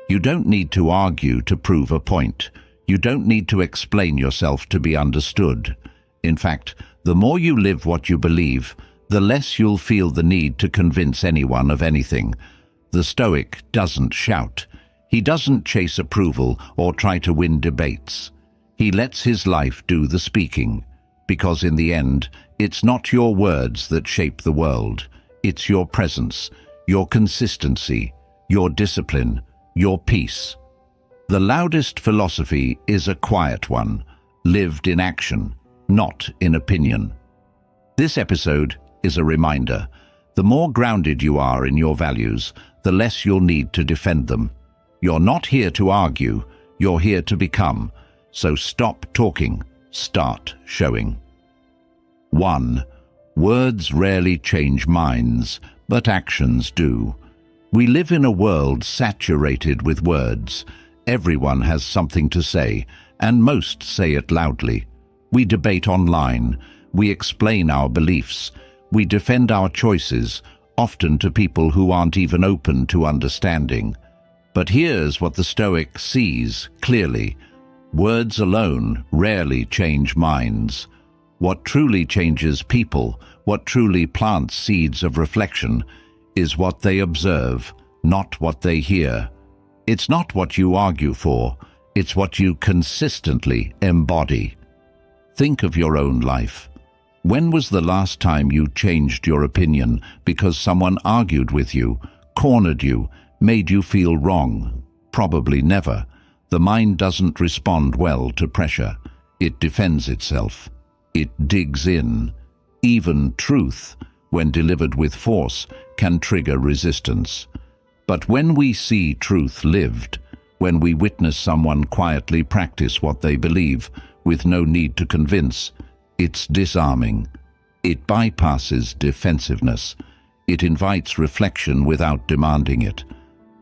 You don't need to argue to prove a point. You don't need to explain yourself to be understood. In fact, the more you live what you believe, the less you'll feel the need to convince anyone of anything. The Stoic doesn't shout. He doesn't chase approval or try to win debates. He lets his life do the speaking, because in the end, it's not your words that shape the world. It's your presence, your consistency, your discipline, your peace. The loudest philosophy is a quiet one, lived in action, not in opinion. This episode is a reminder. The more grounded you are in your values, the less you'll need to defend them. You're not here to argue, you're here to become. So stop talking, start showing. 1. Words rarely change minds, but actions do. We live in a world saturated with words. Everyone has something to say, and most say it loudly. We debate online, we explain our beliefs, we defend our choices, often to people who aren't even open to understanding. But here's what the Stoic sees clearly. Words alone rarely change minds. What truly changes people, what truly plants seeds of reflection, is what they observe, not what they hear. It's not what you argue for, it's what you consistently embody. Think of your own life. When was the last time you changed your opinion because someone argued with you, cornered you, made you feel wrong? Probably never. The mind doesn't respond well to pressure. It defends itself. It digs in. Even truth, when delivered with force, can trigger resistance. But when we see truth lived, when we witness someone quietly practice what they believe, with no need to convince, it's disarming. It bypasses defensiveness. It invites reflection without demanding it.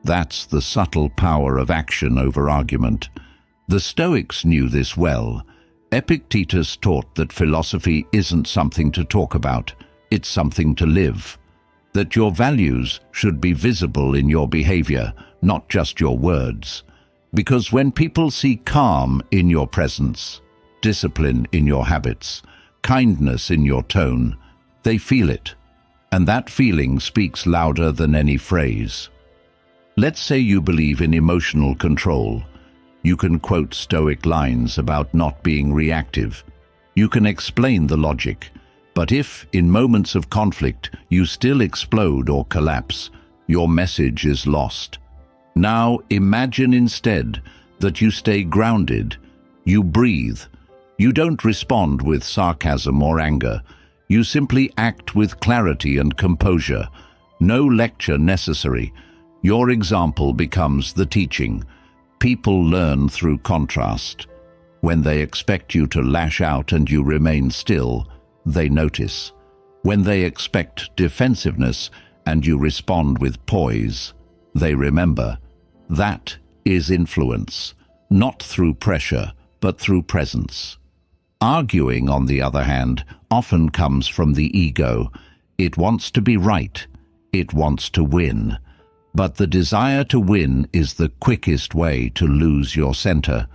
That's the subtle power of action over argument. The Stoics knew this well. Epictetus taught that philosophy isn't something to talk about, it's something to live. That your values should be visible in your behavior, not just your words. Because when people see calm in your presence, discipline in your habits, kindness in your tone, they feel it. And that feeling speaks louder than any phrase. Let's say you believe in emotional control. You can quote Stoic lines about not being reactive. You can explain the logic. But if, in moments of conflict, you still explode or collapse, your message is lost. Now imagine instead that you stay grounded. You breathe. You don't respond with sarcasm or anger. You simply act with clarity and composure. No lecture necessary. Your example becomes the teaching. People learn through contrast. When they expect you to lash out and you remain still, they notice. When they expect defensiveness and you respond with poise, they remember. That is influence, not through pressure, but through presence. Arguing, on the other hand, often comes from the ego. It wants to be right. It wants to win. But the desire to win is the quickest way to lose your center.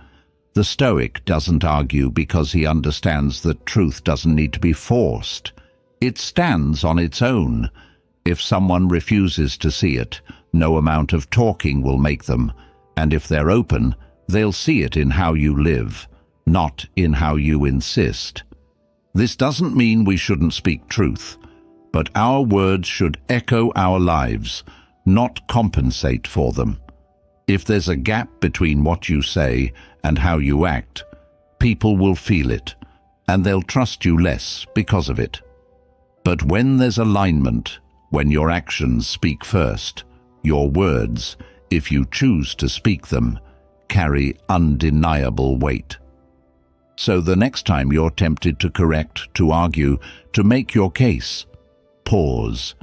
The Stoic doesn't argue because he understands that truth doesn't need to be forced. It stands on its own. If someone refuses to see it, no amount of talking will make them. And if they're open, they'll see it in how you live, not in how you insist. This doesn't mean we shouldn't speak truth, but our words should echo our lives, not compensate for them. If there's a gap between what you say and how you act, people will feel it, and they'll trust you less because of it. But when there's alignment, when your actions speak first, your words, if you choose to speak them, carry undeniable weight. So the next time you're tempted to correct, to argue, to make your case, pause.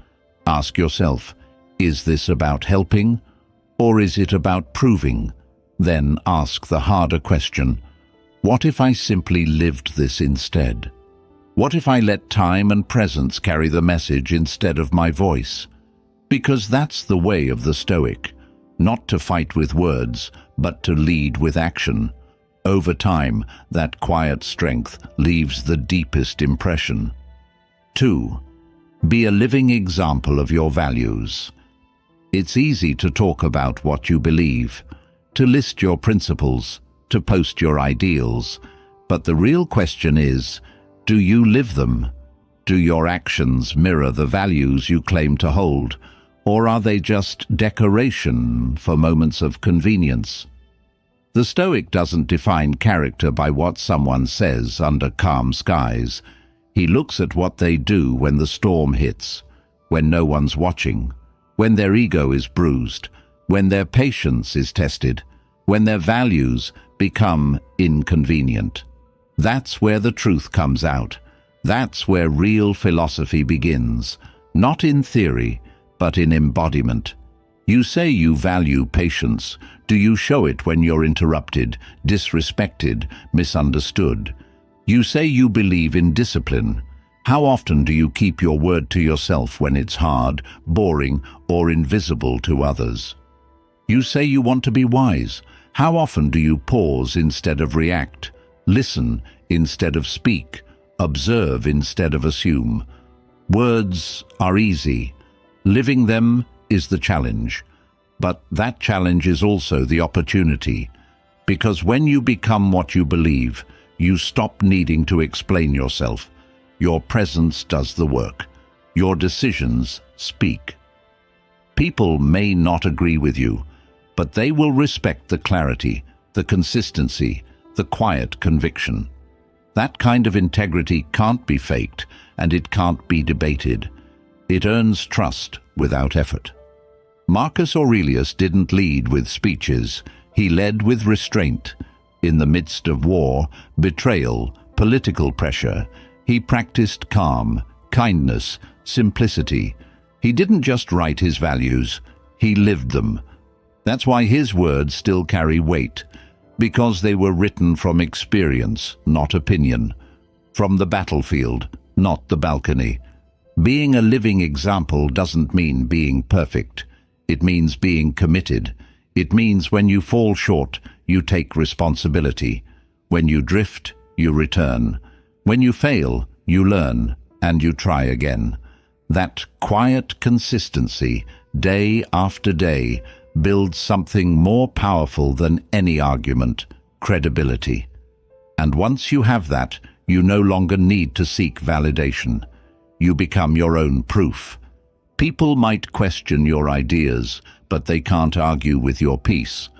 Ask yourself, is this about helping, or is it about proving? Then ask the harder question, what if I simply lived this instead? What if I let time and presence carry the message instead of my voice? Because that's the way of the Stoic. not to fight with words, but to lead with action. Over time, that quiet strength leaves the deepest impression. 2. Be a living example of your values. It's easy to talk about what you believe, to list your principles, to post your ideals, but the real question is, do you live them? Do your actions mirror the values you claim to hold, or are they just decoration for moments of convenience? The Stoic doesn't define character by what someone says under calm skies. He looks at what they do when the storm hits, when no one's watching, when their ego is bruised, when their patience is tested, when their values become inconvenient. That's where the truth comes out. That's where real philosophy begins, not in theory, but in embodiment. You say you value patience. Do you show it when you're interrupted, disrespected, misunderstood? You say you believe in discipline. How often do you keep your word to yourself when it's hard, boring, or invisible to others? You say you want to be wise. How often do you pause instead of react, listen instead of speak, observe instead of assume? Words are easy. Living them is the challenge. But that challenge is also the opportunity. Because when you become what you believe, you stop needing to explain yourself. Your presence does the work. Your decisions speak. People may not agree with you, but they will respect the clarity, the consistency, the quiet conviction. That kind of integrity can't be faked, and it can't be debated. It earns trust without effort. Marcus Aurelius didn't lead with speeches. He led with restraint. In the midst of war, betrayal, political pressure, he practiced calm, kindness, simplicity. He didn't just write his values, he lived them. That's why his words still carry weight, because they were written from experience, not opinion, from the battlefield, not the balcony. Being a living example doesn't mean being perfect. It means being committed. It means when you fall short, you take responsibility. When you drift, you return. When you fail, you learn, and you try again. That quiet consistency, day after day, builds something more powerful than any argument: credibility. And once you have that, you no longer need to seek validation. You become your own proof. People might question your ideas, but they can't argue with your peace.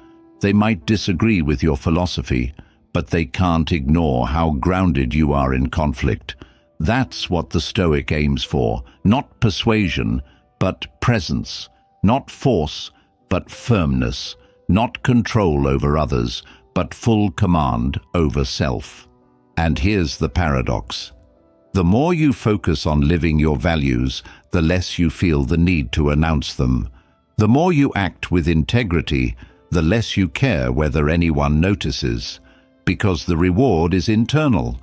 They might disagree with your philosophy, but they can't ignore how grounded you are in conflict. That's what the Stoic aims for, not persuasion, but presence, not force, but firmness, not control over others, but full command over self. And here's the paradox. The more you focus on living your values, the less you feel the need to announce them. The more you act with integrity, the less you care whether anyone notices, because the reward is internal.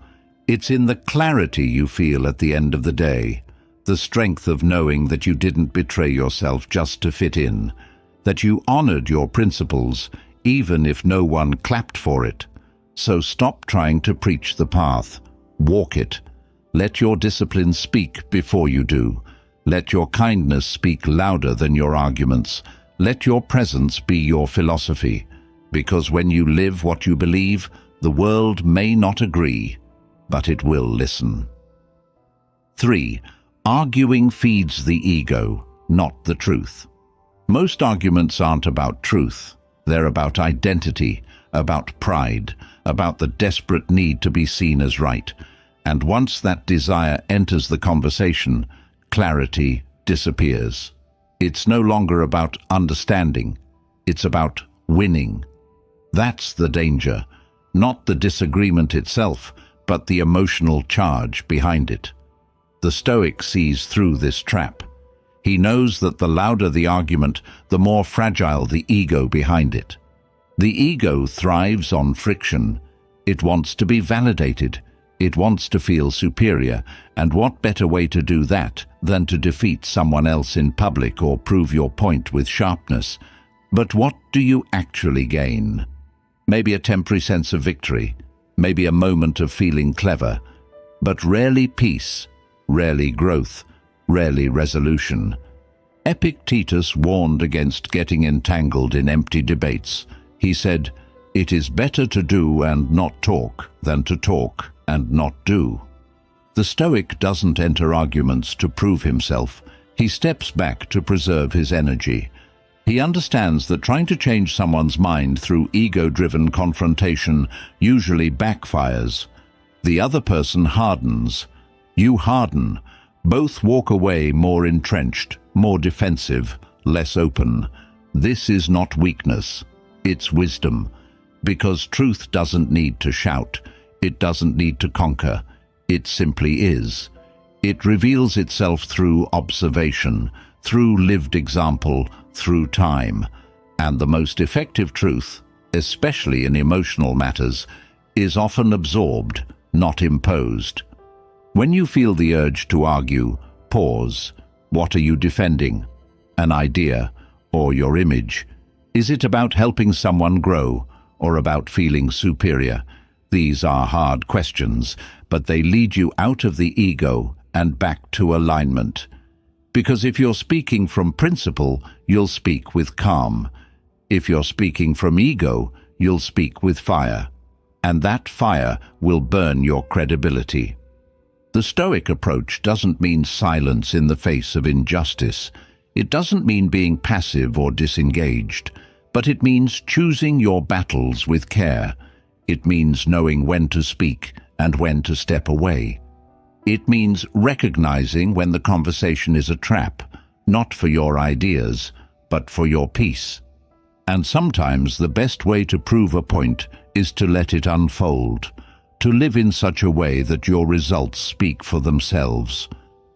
It's in the clarity you feel at the end of the day, the strength of knowing that you didn't betray yourself just to fit in, that you honored your principles, even if no one clapped for it. So stop trying to preach the path. Walk it. Let your discipline speak before you do. Let your kindness speak louder than your arguments. Let your presence be your philosophy. Because when you live what you believe, the world may not agree, but it will listen. 3. Arguing feeds the ego, not the truth. Most arguments aren't about truth. They're about identity, about pride, about the desperate need to be seen as right. And once that desire enters the conversation, clarity disappears. It's no longer about understanding. It's about winning. That's the danger. Not the disagreement itself, but the emotional charge behind it. The Stoic sees through this trap. He knows that the louder the argument, the more fragile the ego behind it. The ego thrives on friction. It wants to be validated. It wants to feel superior, and what better way to do that than to defeat someone else in public or prove your point with sharpness? But what do you actually gain? Maybe a temporary sense of victory, maybe a moment of feeling clever, but rarely peace, rarely growth, rarely resolution. Epictetus warned against getting entangled in empty debates. He said, "It is better to do and not talk than to talk and not do." The Stoic doesn't enter arguments to prove himself. He steps back to preserve his energy. He understands that trying to change someone's mind through ego-driven confrontation usually backfires. The other person hardens. You harden. Both walk away more entrenched, more defensive, less open. This is not weakness. It's wisdom. Because truth doesn't need to shout. It doesn't need to conquer. It simply is. It reveals itself through observation, through lived example, through time. And the most effective truth, especially in emotional matters, is often absorbed, not imposed. When you feel the urge to argue, pause. What are you defending? An idea or your image? Is it about helping someone grow or about feeling superior? These are hard questions, but they lead you out of the ego and back to alignment. Because if you're speaking from principle, you'll speak with calm. If you're speaking from ego, you'll speak with fire. And that fire will burn your credibility. The Stoic approach doesn't mean silence in the face of injustice. It doesn't mean being passive or disengaged, but it means choosing your battles with care. It means knowing when to speak and when to step away. It means recognizing when the conversation is a trap, not for your ideas, but for your peace. And sometimes the best way to prove a point is to let it unfold, to live in such a way that your results speak for themselves,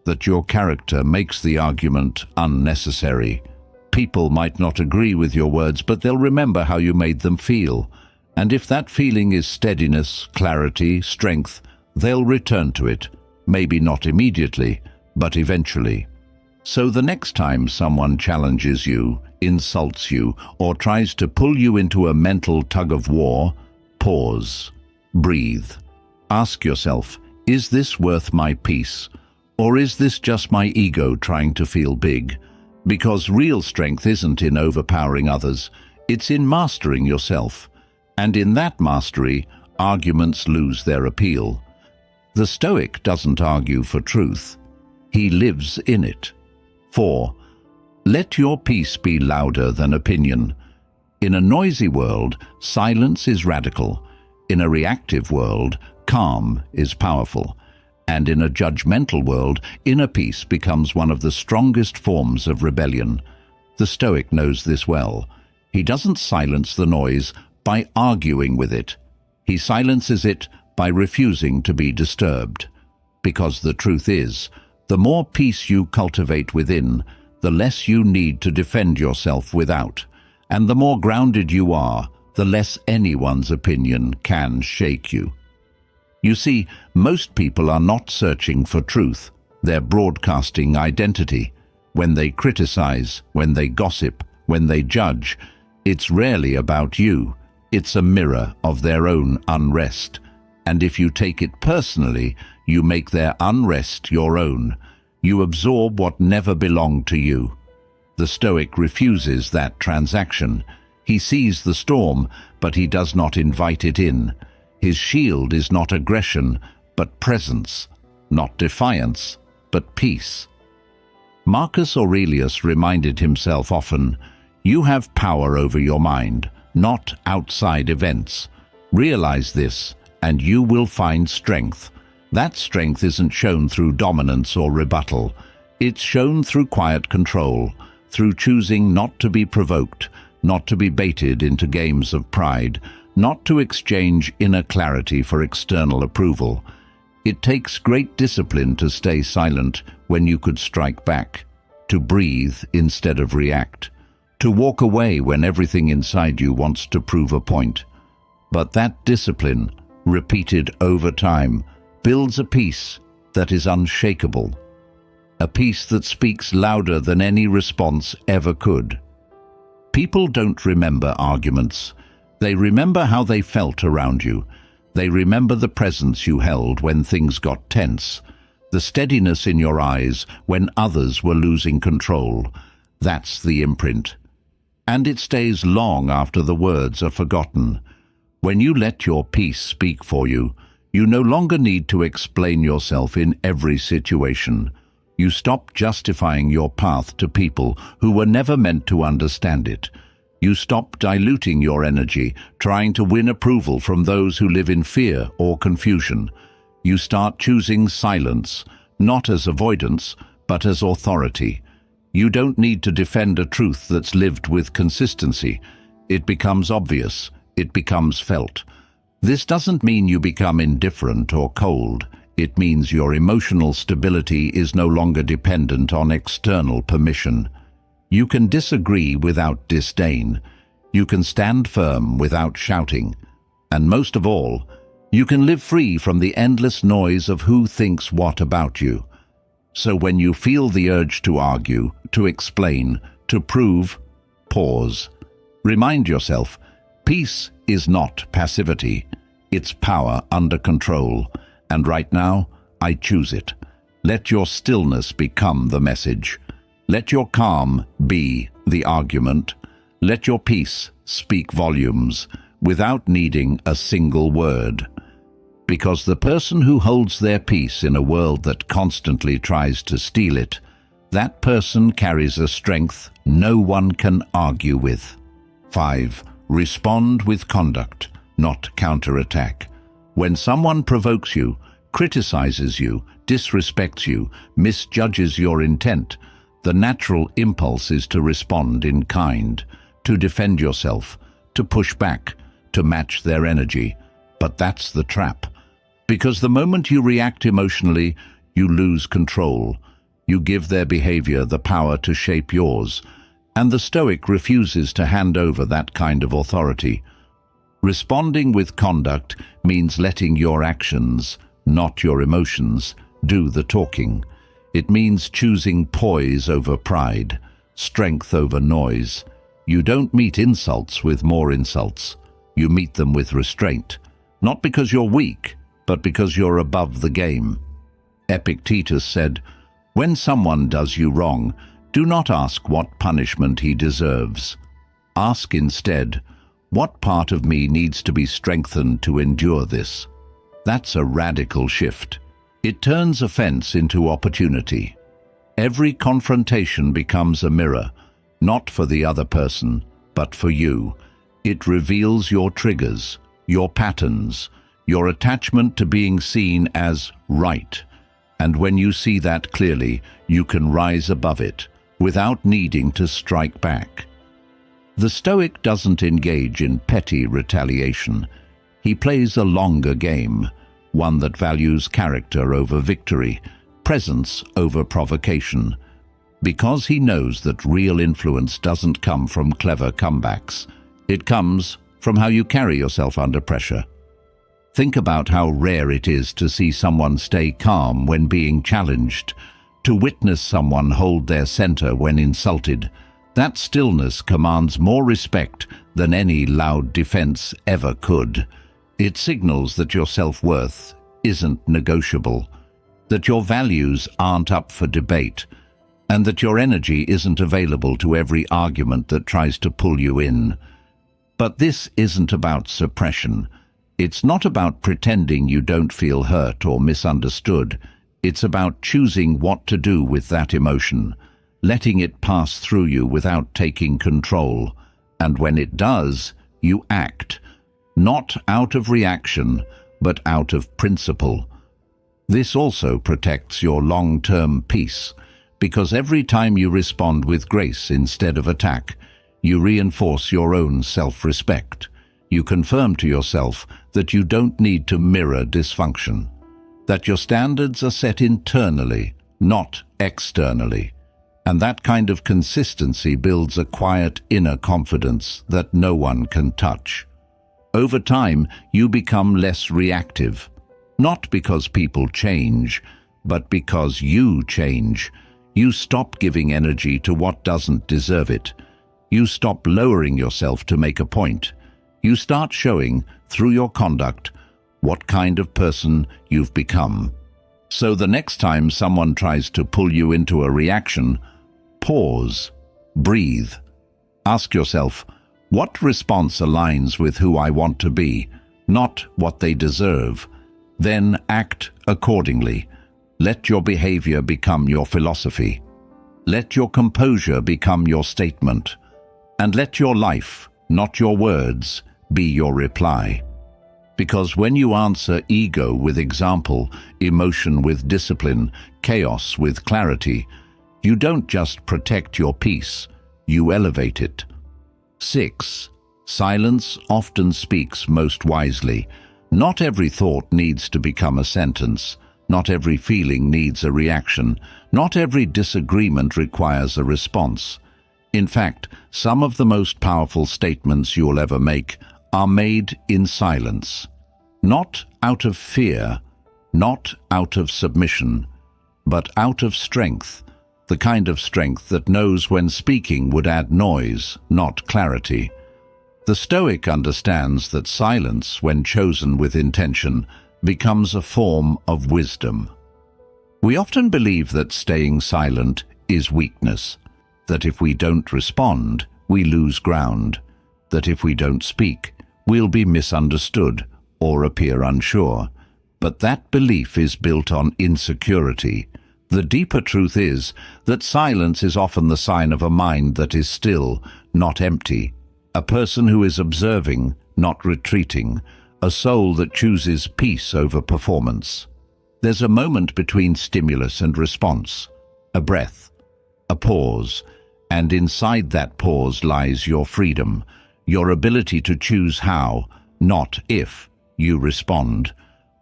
that your character makes the argument unnecessary. People might not agree with your words, but they'll remember how you made them feel. And if that feeling is steadiness, clarity, strength, they'll return to it. Maybe not immediately, but eventually. So the next time someone challenges you, insults you, or tries to pull you into a mental tug-of-war, pause, breathe. Ask yourself, is this worth my peace? Or is this just my ego trying to feel big? Because real strength isn't in overpowering others, it's in mastering yourself. And in that mastery, arguments lose their appeal. The Stoic doesn't argue for truth. He lives in it. 4. Let your peace be louder than opinion. In a noisy world, silence is radical. In a reactive world, calm is powerful. And in a judgmental world, inner peace becomes one of the strongest forms of rebellion. The Stoic knows this well. He doesn't silence the noise by arguing with it. He silences it by refusing to be disturbed. Because the truth is, the more peace you cultivate within, the less you need to defend yourself without. And the more grounded you are, the less anyone's opinion can shake you. You see, most people are not searching for truth. They're broadcasting identity. When they criticize, when they gossip, when they judge, it's rarely about you. It's a mirror of their own unrest. And if you take it personally, you make their unrest your own. You absorb what never belonged to you. The Stoic refuses that transaction. He sees the storm, but he does not invite it in. His shield is not aggression, but presence, not defiance, but peace. Marcus Aurelius reminded himself often, "You have power over your mind, not outside events. Realize this, and you will find strength. That strength isn't shown through dominance or rebuttal. It's shown through quiet control, through choosing not to be provoked, not to be baited into games of pride, not to exchange inner clarity for external approval. It takes great discipline to stay silent when you could strike back, to breathe instead of react, to walk away when everything inside you wants to prove a point. But that discipline, repeated over time, builds a peace that is unshakable, a peace that speaks louder than any response ever could. People don't remember arguments. They remember how they felt around you. They remember the presence you held when things got tense, the steadiness in your eyes when others were losing control. That's the imprint. And it stays long after the words are forgotten. When you let your peace speak for you, you no longer need to explain yourself in every situation. You stop justifying your path to people who were never meant to understand it. You stop diluting your energy, trying to win approval from those who live in fear or confusion. You start choosing silence, not as avoidance, but as authority. You don't need to defend a truth that's lived with consistency. It becomes obvious. It becomes felt. This doesn't mean you become indifferent or cold. It means your emotional stability is no longer dependent on external permission. You can disagree without disdain. You can stand firm without shouting. And most of all, you can live free from the endless noise of who thinks what about you. So when you feel the urge to argue, to explain, to prove, pause. Remind yourself, peace is not passivity. It's power under control. And right now, I choose it. Let your stillness become the message. Let your calm be the argument. Let your peace speak volumes without needing a single word. Because the person who holds their peace in a world that constantly tries to steal it, that person carries a strength no one can argue with. 5. Respond with conduct, not counterattack. When someone provokes you, criticizes you, disrespects you, misjudges your intent, the natural impulse is to respond in kind, to defend yourself, to push back, to match their energy. But that's the trap. Because the moment you react emotionally, you lose control. You give their behavior the power to shape yours. And the Stoic refuses to hand over that kind of authority. Responding with conduct means letting your actions, not your emotions, do the talking. It means choosing poise over pride, strength over noise. You don't meet insults with more insults. You meet them with restraint. Not because you're weak, but because you're above the game. Epictetus said, "When someone does you wrong, do not ask what punishment he deserves. Ask instead, what part of me needs to be strengthened to endure this?" That's a radical shift. It turns offense into opportunity. Every confrontation becomes a mirror, not for the other person, but for you. It reveals your triggers, your patterns, your attachment to being seen as right. And when you see that clearly, you can rise above it, without needing to strike back. The Stoic doesn't engage in petty retaliation. He plays a longer game, one that values character over victory, presence over provocation, because he knows that real influence doesn't come from clever comebacks. It comes from how you carry yourself under pressure. Think about how rare it is to see someone stay calm when being challenged, to witness someone hold their center when insulted. That stillness commands more respect than any loud defense ever could. It signals that your self-worth isn't negotiable, that your values aren't up for debate, and that your energy isn't available to every argument that tries to pull you in. But this isn't about suppression. It's not about pretending you don't feel hurt or misunderstood. It's about choosing what to do with that emotion, letting it pass through you without taking control. And when it does, you act, not out of reaction, but out of principle. This also protects your long-term peace, because every time you respond with grace instead of attack, you reinforce your own self-respect. You confirm to yourself that you don't need to mirror dysfunction, that your standards are set internally, not externally. And that kind of consistency builds a quiet inner confidence that no one can touch. Over time, you become less reactive, not because people change, but because you change. You stop giving energy to what doesn't deserve it. You stop lowering yourself to make a point. You start showing, through your conduct, what kind of person you've become. So the next time someone tries to pull you into a reaction, pause, breathe. Ask yourself, what response aligns with who I want to be, not what they deserve? Then act accordingly. Let your behavior become your philosophy. Let your composure become your statement. And let your life, not your words, be your reply. Because when you answer ego with example, emotion with discipline, chaos with clarity, you don't just protect your peace, you elevate it. 6. Silence often speaks most wisely. Not every thought needs to become a sentence. Not every feeling needs a reaction. Not every disagreement requires a response. In fact, some of the most powerful statements you'll ever make are made in silence. Not out of fear, not out of submission, but out of strength, the kind of strength that knows when speaking would add noise, not clarity. The Stoic understands that silence, when chosen with intention, becomes a form of wisdom. We often believe that staying silent is weakness, that if we don't respond, we lose ground, that if we don't speak, we'll be misunderstood or appear unsure. But that belief is built on insecurity. The deeper truth is that silence is often the sign of a mind that is still, not empty, a person who is observing, not retreating, a soul that chooses peace over performance. There's a moment between stimulus and response, a breath, a pause, and inside that pause lies your freedom, your ability to choose how, not if, you respond.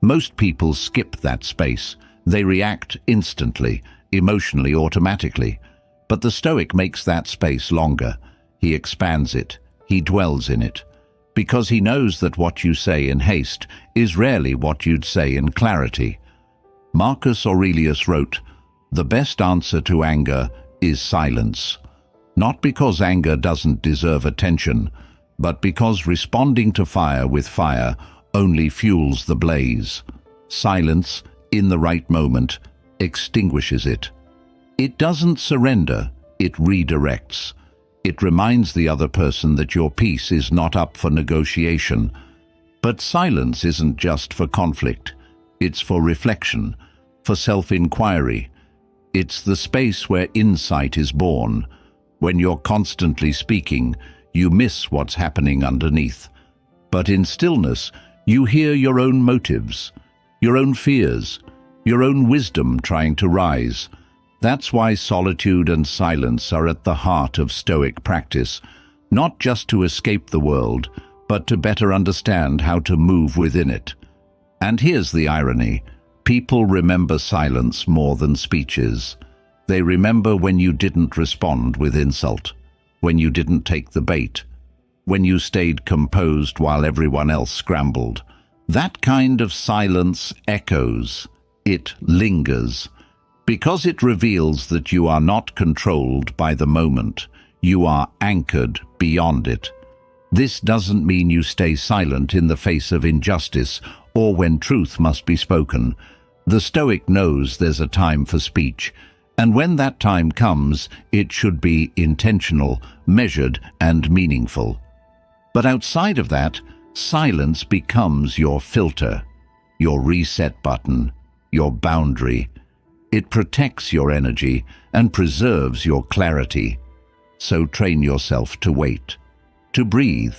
Most people skip that space. They react instantly, emotionally, automatically. But the Stoic makes that space longer. He expands it. He dwells in it. Because he knows that what you say in haste is rarely what you'd say in clarity. Marcus Aurelius wrote, "The best answer to anger is silence." Not because anger doesn't deserve attention, but because responding to fire with fire only fuels the blaze. Silence, in the right moment, extinguishes it. It doesn't surrender, it redirects. It reminds the other person that your peace is not up for negotiation. But silence isn't just for conflict. It's for reflection, for self-inquiry. It's the space where insight is born. When you're constantly speaking, you miss what's happening underneath. But in stillness, you hear your own motives, your own fears, your own wisdom trying to rise. That's why solitude and silence are at the heart of Stoic practice, not just to escape the world, but to better understand how to move within it. And here's the irony. People remember silence more than speeches. They remember when you didn't respond with insult, when you didn't take the bait, when you stayed composed while everyone else scrambled. That kind of silence echoes. It lingers. Because it reveals that you are not controlled by the moment. You are anchored beyond it. This doesn't mean you stay silent in the face of injustice or when truth must be spoken. The Stoic knows there's a time for speech, and when that time comes, it should be intentional, measured, and meaningful. But outside of that, silence becomes your filter, your reset button, your boundary. It protects your energy and preserves your clarity. So train yourself to wait, to breathe,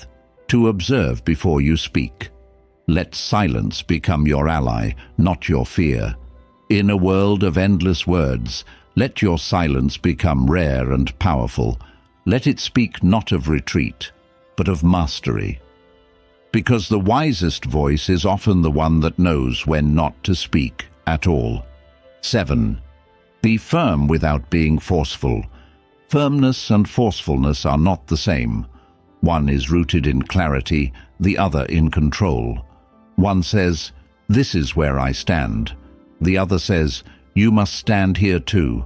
to observe before you speak. Let silence become your ally, not your fear. In a world of endless words, let your silence become rare and powerful. Let it speak not of retreat, but of mastery. Because the wisest voice is often the one that knows when not to speak at all. 7. Be firm without being forceful. Firmness and forcefulness are not the same. One is rooted in clarity, the other in control. One says, "This is where I stand." The other says, "You must stand here too."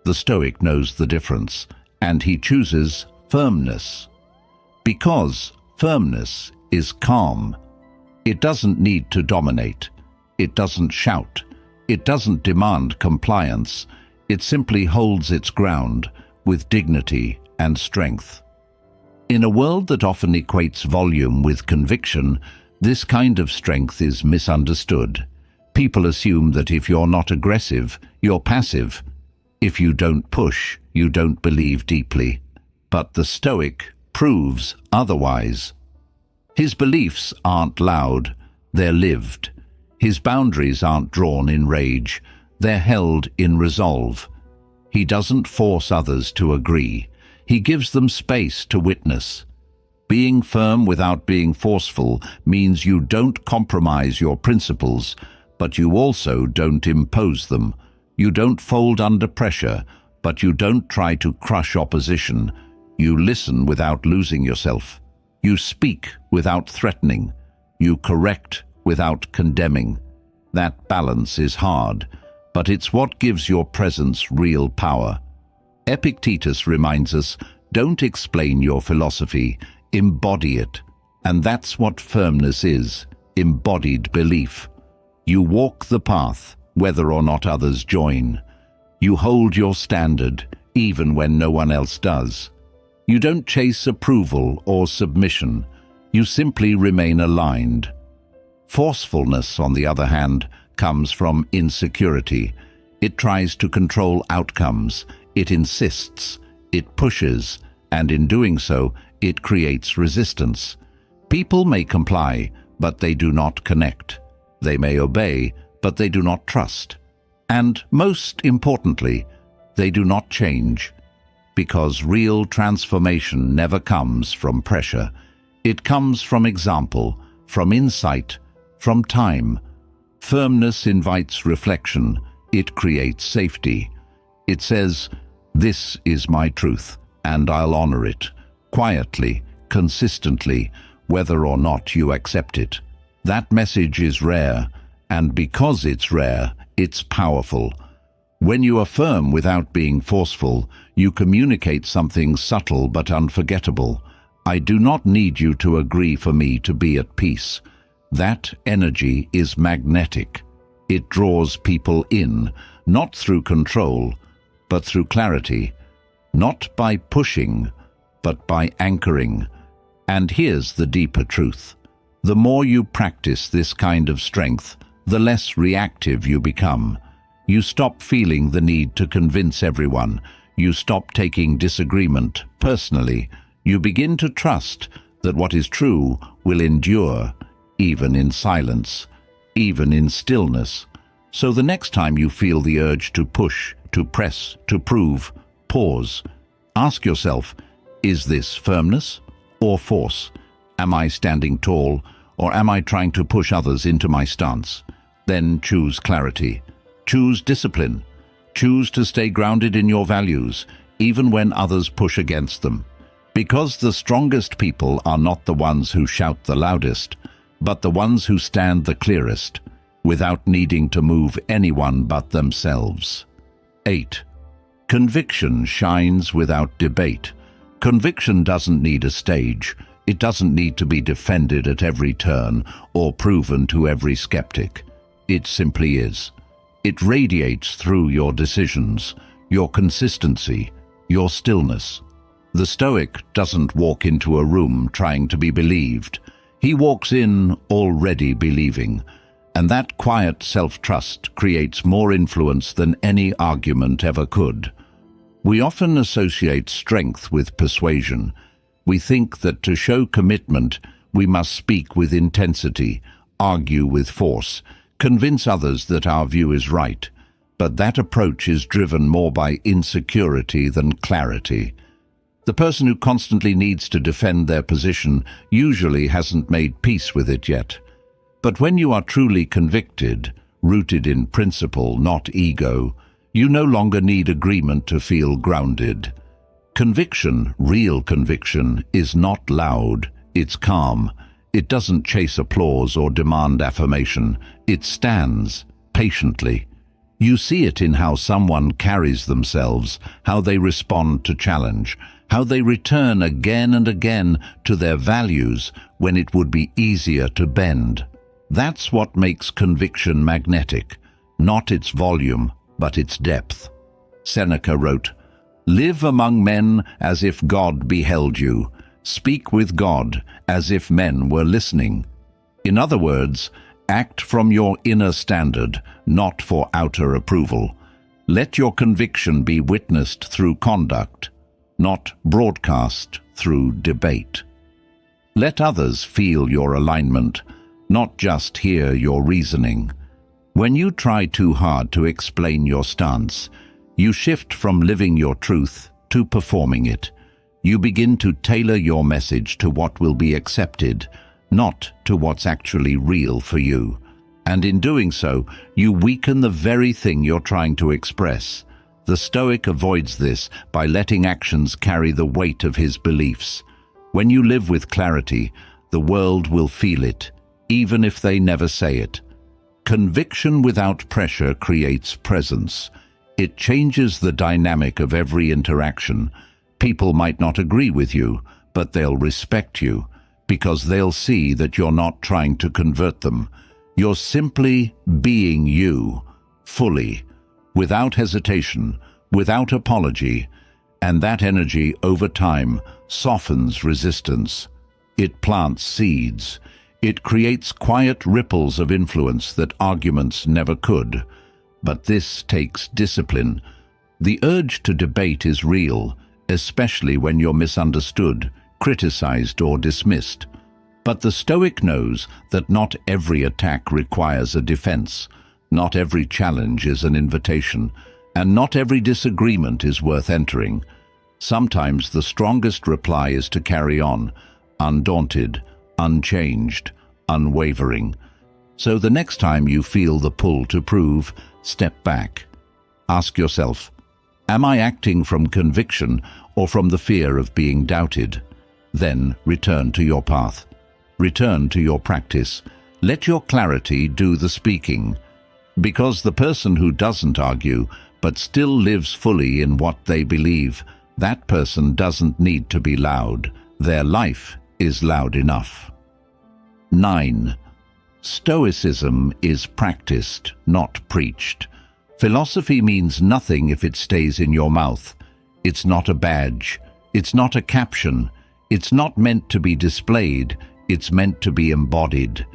The Stoic knows the difference, and he chooses Firmness. Because firmness is calm. It doesn't need to dominate. It doesn't shout. It doesn't demand compliance. It simply holds its ground with dignity and strength. In a world that often equates volume with conviction, this kind of strength is misunderstood. People assume that if you're not aggressive, you're passive. If you don't push, you don't believe deeply. But the Stoic proves otherwise. His beliefs aren't loud, they're lived. His boundaries aren't drawn in rage, they're held in resolve. He doesn't force others to agree. He gives them space to witness. Being firm without being forceful means you don't compromise your principles, but you also don't impose them. You don't fold under pressure, but you don't try to crush opposition. You listen without losing yourself. You speak without threatening. You correct without condemning. That balance is hard, but it's what gives your presence real power. Epictetus reminds us, don't explain your philosophy, embody it. And that's what firmness is, embodied belief. You walk the path, whether or not others join. You hold your standard, even when no one else does. You don't chase approval or submission. You simply remain aligned. Forcefulness, on the other hand, comes from insecurity. It tries to control outcomes. It insists. It pushes. And in doing so, it creates resistance. People may comply, but they do not connect. They may obey, but they do not trust. And most importantly, they do not change. Because real transformation never comes from pressure. It comes from example, from insight, from time. Firmness invites reflection. It creates safety. It says, "This is my truth, and I'll honor it." Quietly, consistently, whether or not you accept it. That message is rare, and because it's rare, it's powerful. When you are firm without being forceful, you communicate something subtle but unforgettable. I do not need you to agree for me to be at peace. That energy is magnetic. It draws people in, not through control, but through clarity. Not by pushing, but by anchoring. And here's the deeper truth. The more you practice this kind of strength, the less reactive you become. You stop feeling the need to convince everyone. You stop taking disagreement personally. You begin to trust that what is true will endure, even in silence, even in stillness. So the next time you feel the urge to push, to press, to prove, pause. Ask yourself, is this firmness or force? Am I standing tall, or am I trying to push others into my stance? Then choose clarity. Choose discipline. Choose to stay grounded in your values, even when others push against them. Because the strongest people are not the ones who shout the loudest, but the ones who stand the clearest, without needing to move anyone but themselves. 8. Conviction shines without debate. Conviction doesn't need a stage. It doesn't need to be defended at every turn or proven to every skeptic. It simply is. It radiates through your decisions, your consistency, your stillness. The Stoic doesn't walk into a room trying to be believed. He walks in already believing, and that quiet self-trust creates more influence than any argument ever could. We often associate strength with persuasion. We think that to show commitment, we must speak with intensity, argue with force, convince others that our view is right. But that approach is driven more by insecurity than clarity. The person who constantly needs to defend their position usually hasn't made peace with it yet. But when you are truly convicted, rooted in principle, not ego, you no longer need agreement to feel grounded. Conviction, real conviction, is not loud, it's calm. It doesn't chase applause or demand affirmation. It stands patiently. You see it in how someone carries themselves, how they respond to challenge, how they return again and again to their values when it would be easier to bend. That's what makes conviction magnetic, not its volume, but its depth. Seneca wrote, "Live among men as if God beheld you. Speak with God as if men were listening." In other words, act from your inner standard, not for outer approval. Let your conviction be witnessed through conduct, not broadcast through debate. Let others feel your alignment, not just hear your reasoning. When you try too hard to explain your stance, you shift from living your truth to performing it. You begin to tailor your message to what will be accepted, not to what's actually real for you. And in doing so, you weaken the very thing you're trying to express. The Stoic avoids this by letting actions carry the weight of his beliefs. When you live with clarity, the world will feel it, even if they never say it. Conviction without pressure creates presence. It changes the dynamic of every interaction. People might not agree with you, but they'll respect you, because they'll see that you're not trying to convert them. You're simply being you, fully, without hesitation, without apology, and that energy over time softens resistance. It plants seeds. It creates quiet ripples of influence that arguments never could. But this takes discipline. The urge to debate is real, especially when you're misunderstood, criticized, or dismissed. But the Stoic knows that not every attack requires a defense, not every challenge is an invitation, and not every disagreement is worth entering. Sometimes the strongest reply is to carry on, undaunted, unchanged, unwavering. So the next time you feel the pull to prove, step back. Ask yourself, am I acting from conviction or from the fear of being doubted? Then return to your path. Return to your practice. Let your clarity do the speaking. Because the person who doesn't argue, but still lives fully in what they believe, that person doesn't need to be loud. Their life is loud enough. 9. Stoicism is practiced, not preached. Philosophy means nothing if it stays in your mouth. It's not a badge. It's not a caption. It's not meant to be displayed. It's meant to be embodied.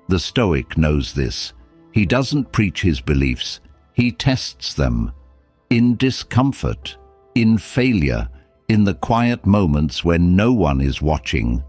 The Stoic knows this. He doesn't preach his beliefs. He tests them. In discomfort, in failure, in the quiet moments when no one is watching.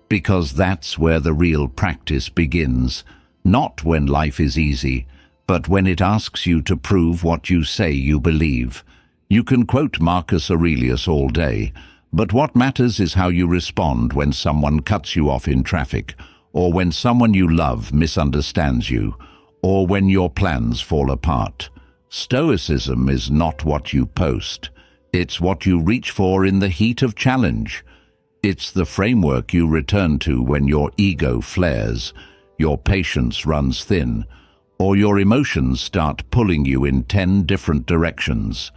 Because that's where the real practice begins. Not when life is easy, but when it asks you to prove what you say you believe. You can quote Marcus Aurelius all day, but what matters is how you respond when someone cuts you off in traffic, or when someone you love misunderstands you, or when your plans fall apart. Stoicism is not what you post. It's what you reach for in the heat of challenge. It's the framework you return to when your ego flares, your patience runs thin, or your emotions start pulling you in 10 different directions.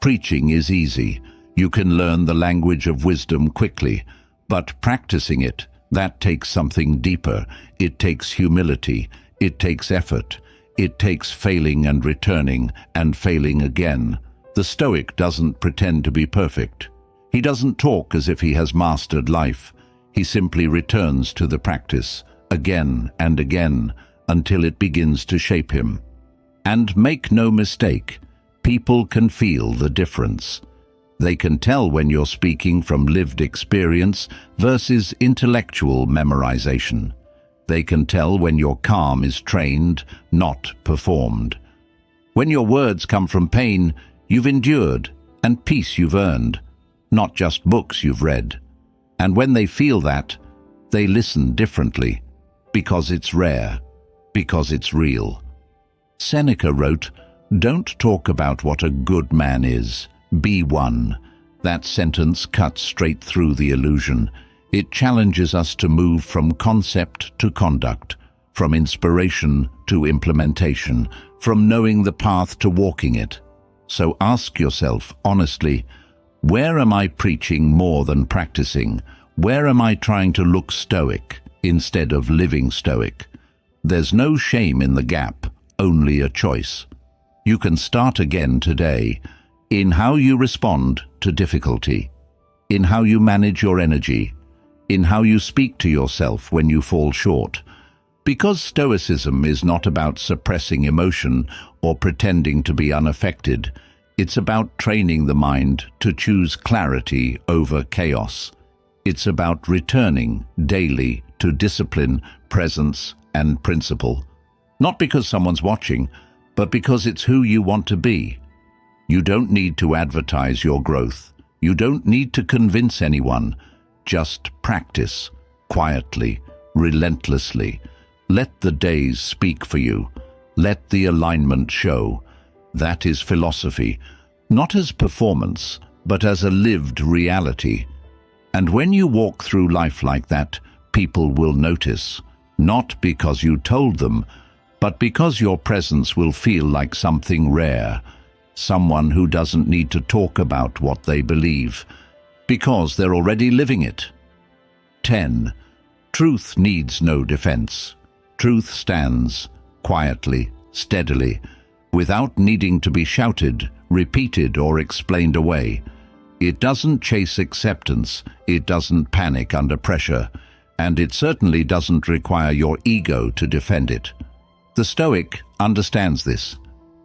Preaching is easy. You can learn the language of wisdom quickly, but practicing it, that takes something deeper. It takes humility. It takes effort. It takes failing and returning and failing again. The Stoic doesn't pretend to be perfect. He doesn't talk as if he has mastered life. He simply returns to the practice, again and again, until it begins to shape him. And make no mistake, people can feel the difference. They can tell when you're speaking from lived experience versus intellectual memorization. They can tell when your calm is trained, not performed. When your words come from pain you've endured and peace you've earned, not just books you've read. And when they feel that, they listen differently, because it's rare, because it's real. Seneca wrote, "Don't talk about what a good man is. Be one." That sentence cuts straight through the illusion. It challenges us to move from concept to conduct, from inspiration to implementation, from knowing the path to walking it. So ask yourself honestly, Where am I preaching more than practicing? Where am I trying to look stoic instead of living stoic? There's no shame in the gap, only a choice. You can start again today in how you respond to difficulty, in how you manage your energy, in how you speak to yourself when you fall short. Because Stoicism is not about suppressing emotion or pretending to be unaffected, it's about training the mind to choose clarity over chaos. It's about returning daily to discipline, presence, and principle. Not because someone's watching, but because it's who you want to be. You don't need to advertise your growth. You don't need to convince anyone. Just practice, quietly, relentlessly. Let the days speak for you. Let the alignment show. That is philosophy, not as performance, but as a lived reality. And when you walk through life like that, people will notice, not because you told them, but because your presence will feel like something rare, someone who doesn't need to talk about what they believe, because they're already living it. 10. Truth needs no defense. Truth stands quietly, steadily, without needing to be shouted, repeated, or explained away. It doesn't chase acceptance, it doesn't panic under pressure, and it certainly doesn't require your ego to defend it. The Stoic understands this.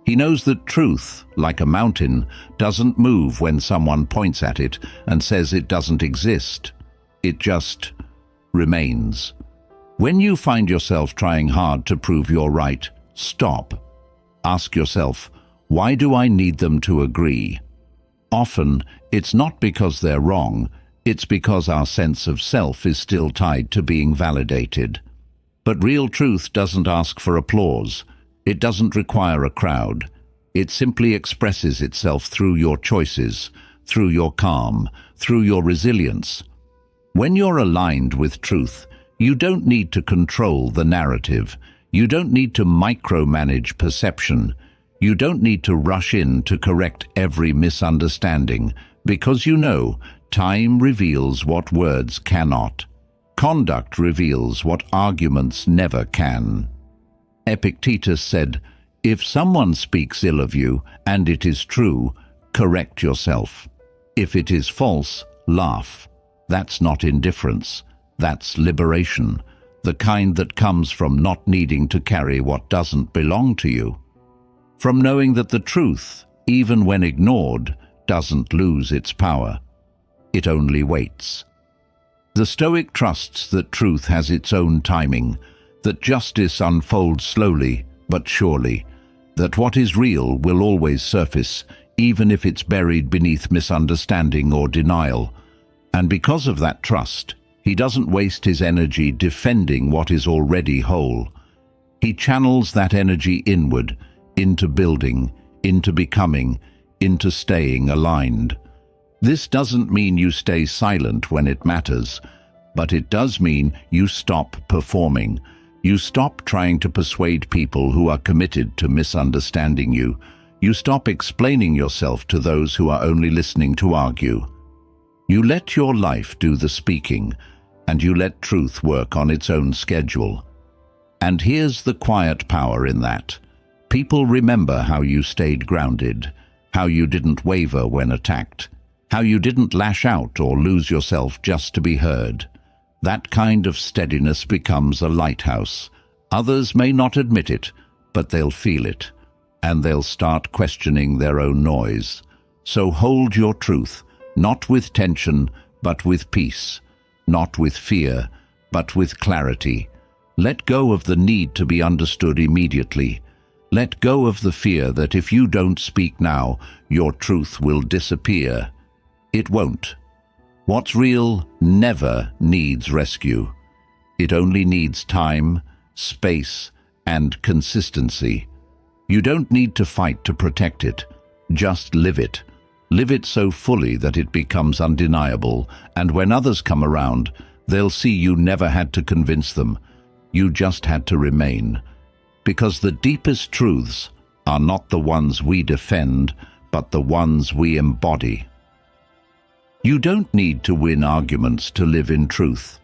He knows that truth, like a mountain, doesn't move when someone points at it and says it doesn't exist. It just remains. When you find yourself trying hard to prove you're right, stop. Ask yourself, why do I need them to agree? Often, it's not because they're wrong, it's because our sense of self is still tied to being validated. But real truth doesn't ask for applause. It doesn't require a crowd. It simply expresses itself through your choices, through your calm, through your resilience. When you're aligned with truth, you don't need to control the narrative. You don't need to micromanage perception. You don't need to rush in to correct every misunderstanding, because you know time reveals what words cannot. Conduct reveals what arguments never can. Epictetus said, "If someone speaks ill of you, and it is true, correct yourself. If it is false, laugh. That's not indifference. That's liberation, the kind that comes from not needing to carry what doesn't belong to you. From knowing that the truth, even when ignored, doesn't lose its power. It only waits." The Stoic trusts that truth has its own timing, that justice unfolds slowly but surely, that what is real will always surface, even if it's buried beneath misunderstanding or denial. And because of that trust, he doesn't waste his energy defending what is already whole. He channels that energy inward, into building, into becoming, into staying aligned. This doesn't mean you stay silent when it matters, but it does mean you stop performing. You stop trying to persuade people who are committed to misunderstanding you. You stop explaining yourself to those who are only listening to argue. You let your life do the speaking, and you let truth work on its own schedule. And here's the quiet power in that. People remember how you stayed grounded, how you didn't waver when attacked, how you didn't lash out or lose yourself just to be heard. That kind of steadiness becomes a lighthouse. Others may not admit it, but they'll feel it, and they'll start questioning their own noise. So hold your truth, not with tension, but with peace, not with fear, but with clarity. Let go of the need to be understood immediately. Let go of the fear that if you don't speak now, your truth will disappear. It won't. What's real never needs rescue. It only needs time, space, and consistency. You don't need to fight to protect it. Just live it. Live it so fully that it becomes undeniable, and when others come around, they'll see you never had to convince them. You just had to remain. Because the deepest truths are not the ones we defend, but the ones we embody. You don't need to win arguments to live in truth.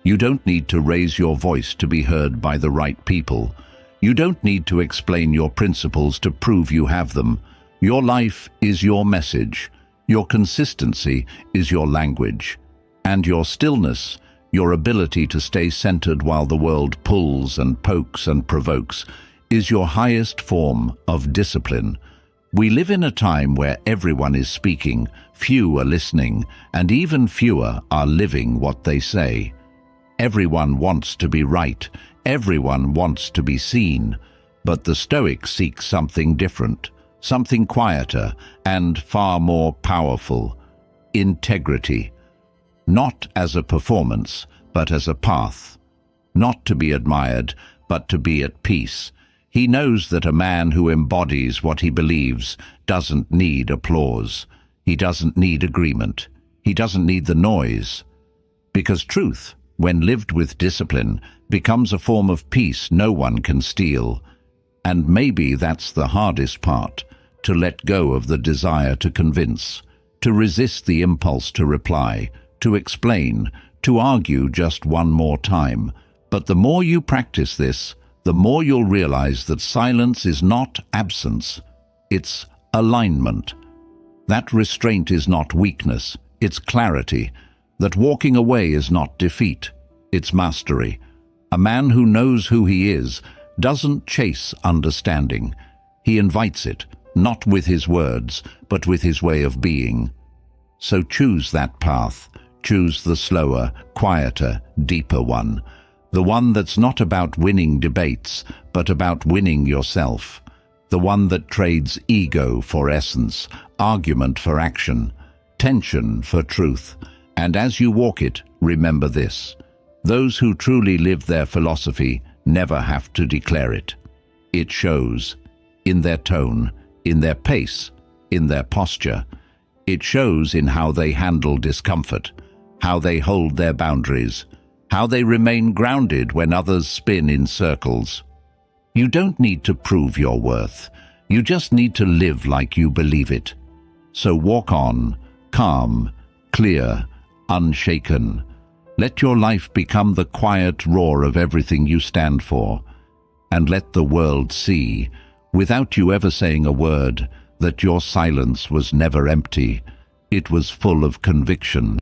You don't need to raise your voice to be heard by the right people. You don't need to explain your principles to prove you have them. Your life is your message. Your consistency is your language. And your stillness, your ability to stay centered while the world pulls and pokes and provokes, is your highest form of discipline. We live in a time where everyone is speaking, few are listening, and even fewer are living what they say. Everyone wants to be right, everyone wants to be seen, but the Stoics seek something different, something quieter and far more powerful: integrity. Not as a performance, but as a path. Not to be admired, but to be at peace. He knows that a man who embodies what he believes doesn't need applause. He doesn't need agreement. He doesn't need the noise. Because truth, when lived with discipline, becomes a form of peace no one can steal. And maybe that's the hardest part, to let go of the desire to convince, to resist the impulse to reply, to explain, to argue just one more time. But the more you practice this, the more you'll realize that silence is not absence, it's alignment. That restraint is not weakness, it's clarity. That walking away is not defeat, it's mastery. A man who knows who he is doesn't chase understanding. He invites it, not with his words, but with his way of being. So choose that path. Choose the slower, quieter, deeper one. The one that's not about winning debates, but about winning yourself. The one that trades ego for essence, argument for action, tension for truth. And as you walk it, remember this: those who truly live their philosophy never have to declare it. It shows in their tone, in their pace, in their posture. It shows in how they handle discomfort, how they hold their boundaries, how they remain grounded when others spin in circles. You don't need to prove your worth. You just need to live like you believe it. So walk on, calm, clear, unshaken. Let your life become the quiet roar of everything you stand for, and let the world see, without you ever saying a word, that your silence was never empty. It was full of conviction.